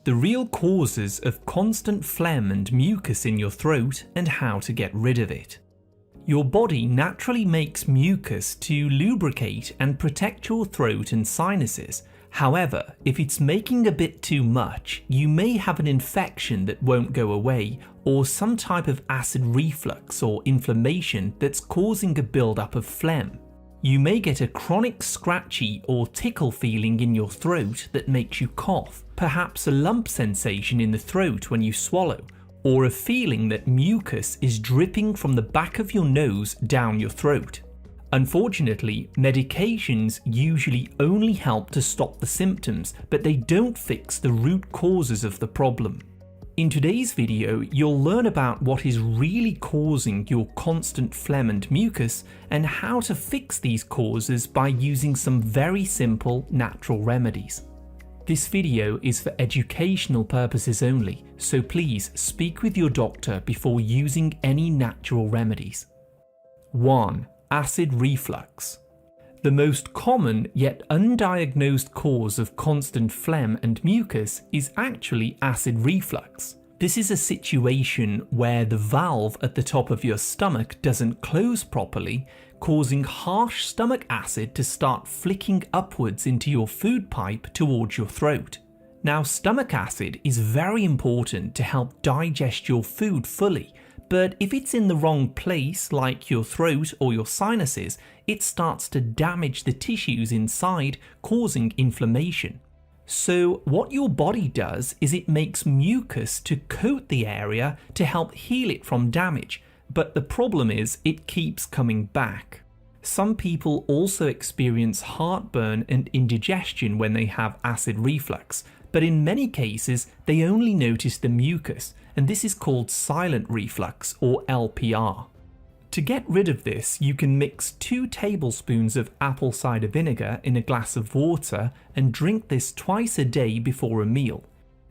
the real causes of constant phlegm and mucus in your throat and how to get rid of it. Your body naturally makes mucus to lubricate and protect your throat and sinuses. However, if it's making a bit too much, you may have an infection that won't go away, or some type of acid reflux or inflammation that's causing a buildup of phlegm. You may get a chronic scratchy or tickle feeling in your throat that makes you cough, perhaps a lump sensation in the throat when you swallow, or a feeling that mucus is dripping from the back of your nose down your throat. Unfortunately, medications usually only help to stop the symptoms, but they don't fix the root causes of the problem. In today's video, you'll learn about what is really causing your constant phlegm and mucus and how to fix these causes by using some very simple natural remedies. This video is for educational purposes only, so please speak with your doctor before using any natural remedies. 1. Acid reflux. The most common yet undiagnosed cause of constant phlegm and mucus is actually acid reflux. This is a situation where the valve at the top of your stomach doesn't close properly, causing harsh stomach acid to start flicking upwards into your food pipe towards your throat. Now, stomach acid is very important to help digest your food fully, but if it's in the wrong place, like your throat or your sinuses, it starts to damage the tissues inside, causing inflammation. So what your body does is it makes mucus to coat the area to help heal it from damage, but the problem is it keeps coming back. Some people also experience heartburn and indigestion when they have acid reflux, but in many cases they only notice the mucus, and this is called silent reflux or LPR. To get rid of this, you can mix 2 tablespoons of apple cider vinegar in a glass of water and drink this twice a day before a meal.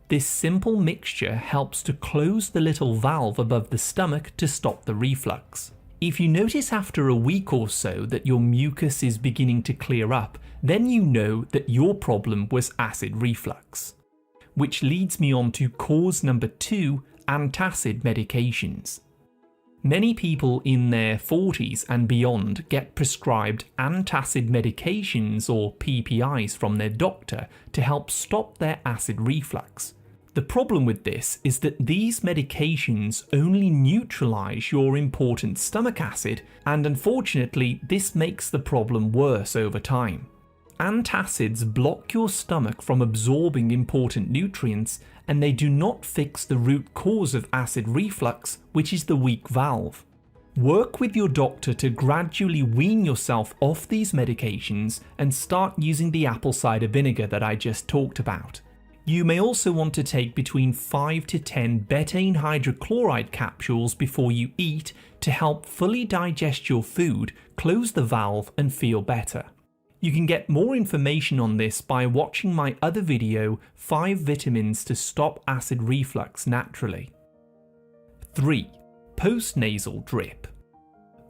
This simple mixture helps to close the little valve above the stomach to stop the reflux. If you notice after a week or so that your mucus is beginning to clear up, then you know that your problem was acid reflux. Which leads me on to cause number 2, antacid medications. Many people in their 40s and beyond get prescribed antacid medications or PPIs from their doctor to help stop their acid reflux. The problem with this is that these medications only neutralize your important stomach acid, and unfortunately this makes the problem worse over time. Antacids block your stomach from absorbing important nutrients, and they do not fix the root cause of acid reflux, which is the weak valve. Work with your doctor to gradually wean yourself off these medications and start using the apple cider vinegar that I just talked about. You may also want to take between 5 to 10 betaine hydrochloride capsules before you eat to help fully digest your food, close the valve and feel better. You can get more information on this by watching my other video, 5 vitamins to stop acid reflux naturally. 3. Postnasal drip.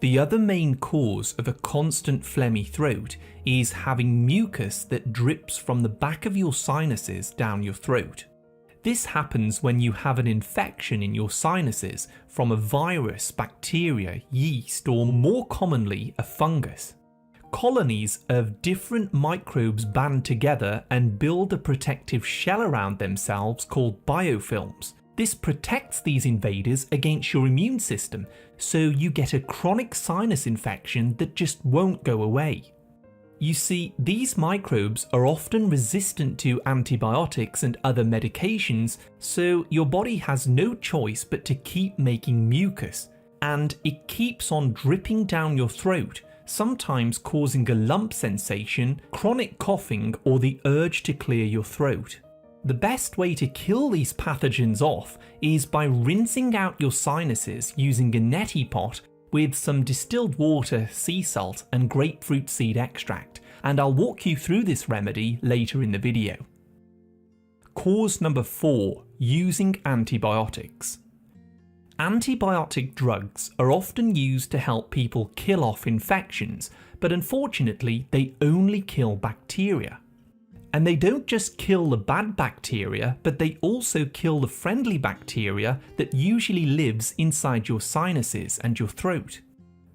The other main cause of a constant phlegmy throat is having mucus that drips from the back of your sinuses down your throat. This happens when you have an infection in your sinuses from a virus, bacteria, yeast, or more commonly a fungus. Colonies of different microbes band together and build a protective shell around themselves called biofilms. This protects these invaders against your immune system, so you get a chronic sinus infection that just won't go away. You see, these microbes are often resistant to antibiotics and other medications, so your body has no choice but to keep making mucus, and it keeps on dripping down your throat, sometimes causing a lump sensation, chronic coughing, or the urge to clear your throat. The best way to kill these pathogens off is by rinsing out your sinuses using a neti pot with some distilled water, sea salt, and grapefruit seed extract, and I'll walk you through this remedy later in the video. Cause number 4, using antibiotics. Antibiotic drugs are often used to help people kill off infections, but unfortunately they only kill bacteria. And they don't just kill the bad bacteria, but they also kill the friendly bacteria that usually lives inside your sinuses and your throat.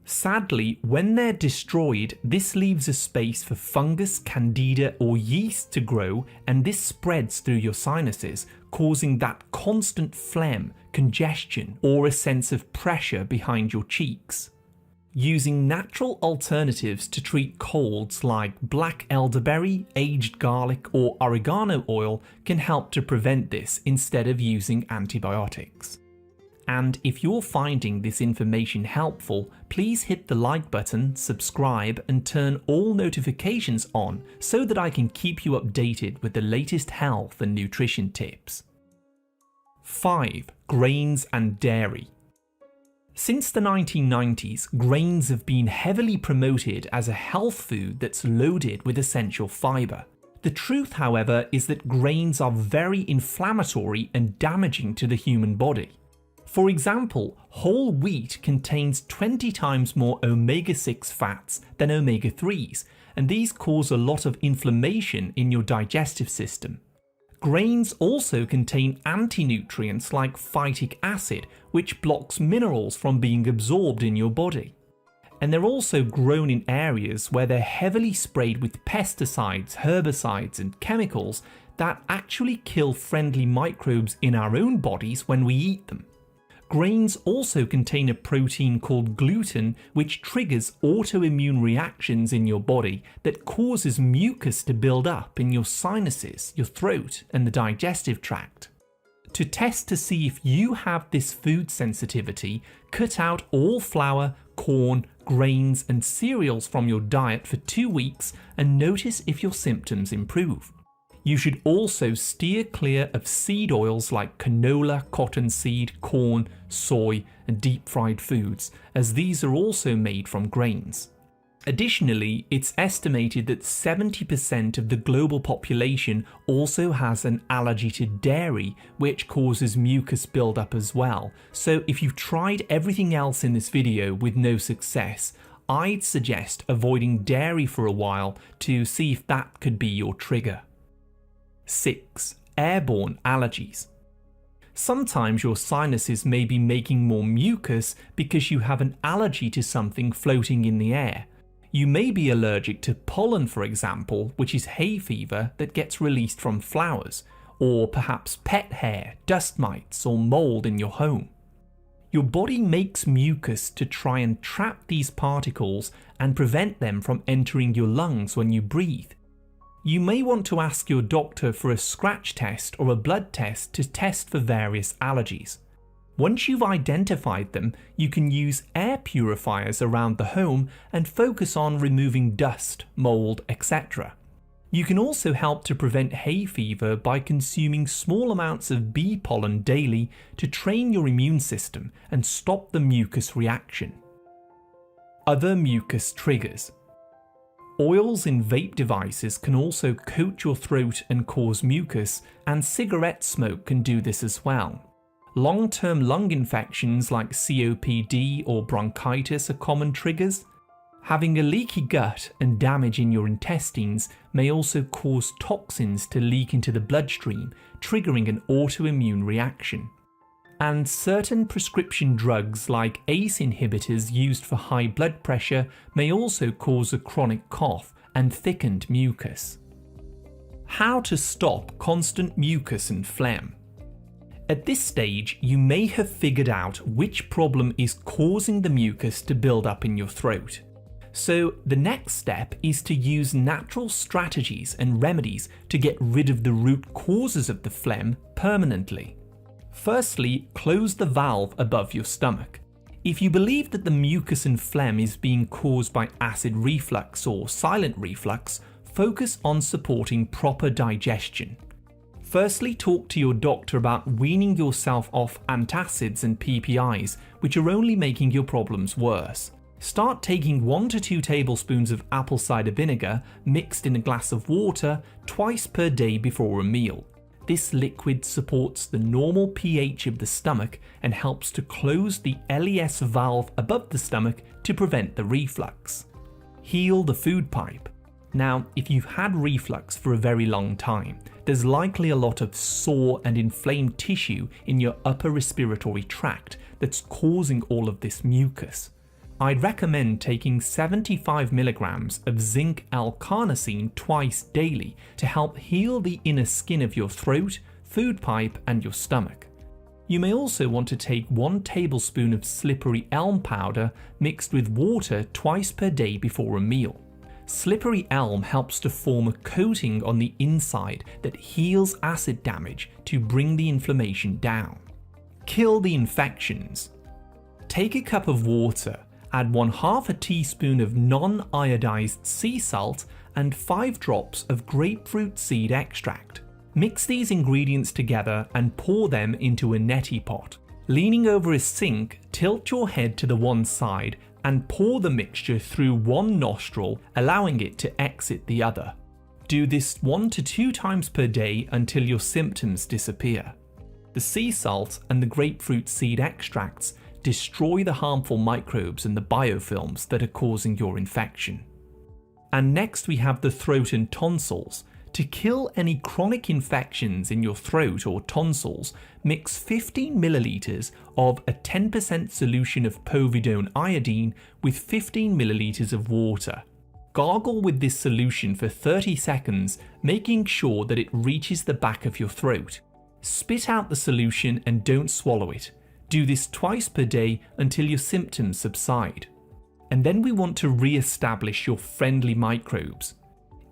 Sadly, when they're destroyed, this leaves a space for fungus, candida or yeast to grow, and this spreads through your sinuses, causing that constant phlegm, congestion or a sense of pressure behind your cheeks. Using natural alternatives to treat colds like black elderberry, aged garlic or oregano oil can help to prevent this instead of using antibiotics. And if you're finding this information helpful, please hit the like button, subscribe and turn all notifications on so that I can keep you updated with the latest health and nutrition tips. 5. Grains and dairy. Since the 1990s, grains have been heavily promoted as a health food that's loaded with essential fibre. The truth, however, is that grains are very inflammatory and damaging to the human body. For example, whole wheat contains 20 times more omega-6 fats than omega-3s, and these cause a lot of inflammation in your digestive system. Grains also contain anti-nutrients like phytic acid, which blocks minerals from being absorbed in your body. And they're also grown in areas where they're heavily sprayed with pesticides, herbicides and chemicals that actually kill friendly microbes in our own bodies when we eat them. Grains also contain a protein called gluten, which triggers autoimmune reactions in your body that causes mucus to build up in your sinuses, your throat, and the digestive tract. To test to see if you have this food sensitivity, cut out all flour, corn, grains, and cereals from your diet for 2 weeks and notice if your symptoms improve. You should also steer clear of seed oils like canola, cottonseed, corn, soy, and deep-fried foods, as these are also made from grains. Additionally, it's estimated that 70% of the global population also has an allergy to dairy, which causes mucus buildup as well. So if you've tried everything else in this video with no success, I'd suggest avoiding dairy for a while to see if that could be your trigger. 6. Airborne allergies. Sometimes your sinuses may be making more mucus because you have an allergy to something floating in the air. You may be allergic to pollen, for example, which is hay fever that gets released from flowers, or perhaps pet hair, dust mites, or mold in your home. Your body makes mucus to try and trap these particles and prevent them from entering your lungs when you breathe. You may want to ask your doctor for a scratch test or a blood test to test for various allergies. Once you've identified them, you can use air purifiers around the home and focus on removing dust, mold, etc. You can also help to prevent hay fever by consuming small amounts of bee pollen daily to train your immune system and stop the mucus reaction. Other mucus triggers. Oils in vape devices can also coat your throat and cause mucus, and cigarette smoke can do this as well. Long-term lung infections like COPD or bronchitis are common triggers. Having a leaky gut and damage in your intestines may also cause toxins to leak into the bloodstream, triggering an autoimmune reaction. And certain prescription drugs like ACE inhibitors used for high blood pressure may also cause a chronic cough and thickened mucus. How to stop constant mucus and phlegm. At this stage, you may have figured out which problem is causing the mucus to build up in your throat. So the next step is to use natural strategies and remedies to get rid of the root causes of the phlegm permanently. Firstly, close the valve above your stomach. If you believe that the mucus and phlegm is being caused by acid reflux or silent reflux, focus on supporting proper digestion. Firstly, talk to your doctor about weaning yourself off antacids and PPIs, which are only making your problems worse. Start taking 1 to 2 tablespoons of apple cider vinegar mixed in a glass of water twice per day before a meal. This liquid supports the normal pH of the stomach and helps to close the LES valve above the stomach to prevent the reflux. Heal the food pipe. Now, if you've had reflux for a very long time, there's likely a lot of sore and inflamed tissue in your upper respiratory tract that's causing all of this mucus. I'd recommend taking 75 milligrams of zinc L-carnosine twice daily to help heal the inner skin of your throat, food pipe, and your stomach. You may also want to take 1 tablespoon of slippery elm powder mixed with water twice per day before a meal. Slippery elm helps to form a coating on the inside that heals acid damage to bring the inflammation down. Kill the infections. Take a cup of water, add 1/2 teaspoon of non-iodized sea salt and 5 drops of grapefruit seed extract. Mix these ingredients together and pour them into a neti pot. Leaning over a sink, tilt your head to the one side and pour the mixture through one nostril, allowing it to exit the other. Do this 1 to 2 times per day until your symptoms disappear. The sea salt and the grapefruit seed extracts destroy the harmful microbes and the biofilms that are causing your infection. And next we have the throat and tonsils. To kill any chronic infections in your throat or tonsils, mix 15 milliliters of a 10% solution of povidone iodine with 15 milliliters of water. Gargle with this solution for 30 seconds, making sure that it reaches the back of your throat. Spit out the solution and don't swallow it. Do this twice per day until your symptoms subside. And then we want to re-establish your friendly microbes.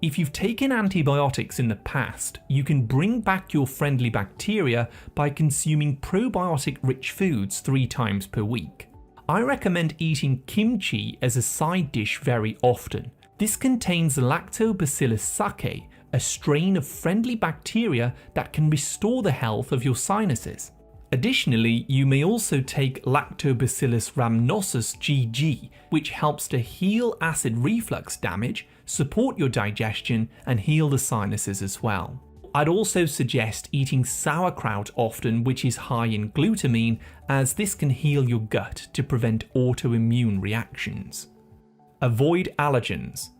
If you've taken antibiotics in the past, you can bring back your friendly bacteria by consuming probiotic-rich foods 3 times per week. I recommend eating kimchi as a side dish very often. This contains Lactobacillus sakei, a strain of friendly bacteria that can restore the health of your sinuses. Additionally, you may also take Lactobacillus rhamnosus GG, which helps to heal acid reflux damage, support your digestion, and heal the sinuses as well. I'd also suggest eating sauerkraut often, which is high in glutamine, as this can heal your gut to prevent autoimmune reactions. Avoid allergens.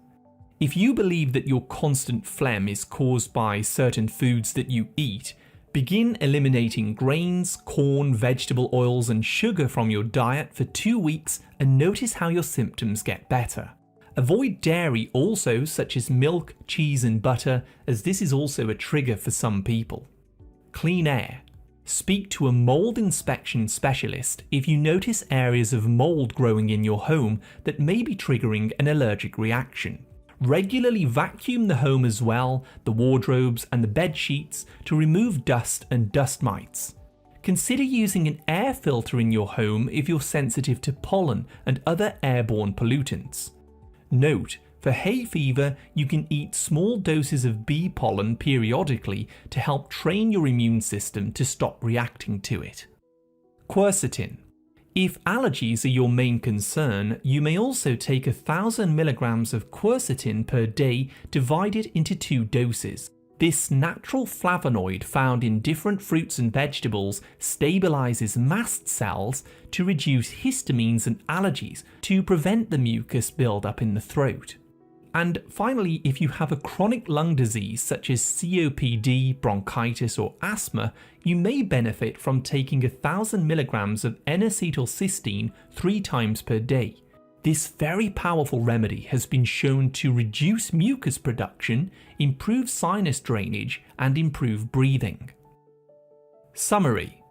If you believe that your constant phlegm is caused by certain foods that you eat, begin eliminating grains, corn, vegetable oils, and sugar from your diet for 2 weeks and notice how your symptoms get better. Avoid dairy also, such as milk, cheese, and butter, as this is also a trigger for some people. Clean air. Speak to a mold inspection specialist if you notice areas of mold growing in your home that may be triggering an allergic reaction. Regularly vacuum the home as well, the wardrobes and the bed sheets, to remove dust and dust mites. Consider using an air filter in your home if you're sensitive to pollen and other airborne pollutants. Note, for hay fever, you can eat small doses of bee pollen periodically to help train your immune system to stop reacting to it. Quercetin. If allergies are your main concern, you may also take 1,000 milligrams of quercetin per day divided into 2 doses. This natural flavonoid found in different fruits and vegetables stabilizes mast cells to reduce histamines and allergies to prevent the mucus buildup in the throat. And finally, if you have a chronic lung disease such as COPD, bronchitis, or asthma, you may benefit from taking 1,000 milligrams of N-acetylcysteine 3 times per day. This very powerful remedy has been shown to reduce mucus production, improve sinus drainage, and improve breathing. Summary.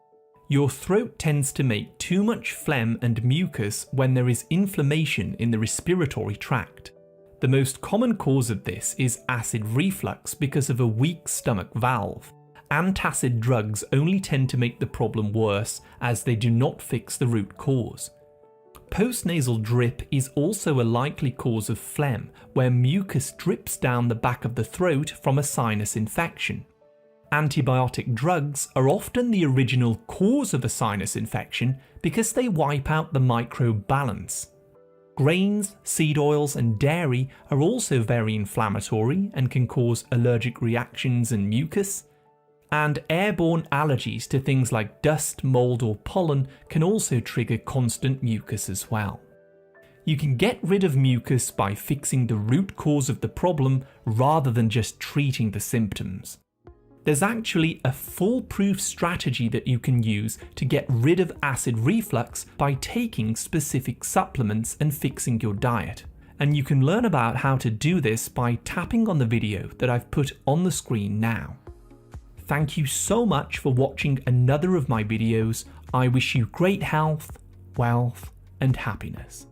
Your throat tends to make too much phlegm and mucus when there is inflammation in the respiratory tract. The most common cause of this is acid reflux because of a weak stomach valve. Antacid drugs only tend to make the problem worse as they do not fix the root cause. Postnasal drip is also a likely cause of phlegm, where mucus drips down the back of the throat from a sinus infection. Antibiotic drugs are often the original cause of a sinus infection because they wipe out the microbe balance. Grains, seed oils, and dairy are also very inflammatory and can cause allergic reactions and mucus. And airborne allergies to things like dust, mold, or pollen can also trigger constant mucus as well. You can get rid of mucus by fixing the root cause of the problem rather than just treating the symptoms. There's actually a foolproof strategy that you can use to get rid of acid reflux by taking specific supplements and fixing your diet. And you can learn about how to do this by tapping on the video that I've put on the screen now. Thank you so much for watching another of my videos. I wish you great health, wealth, and happiness.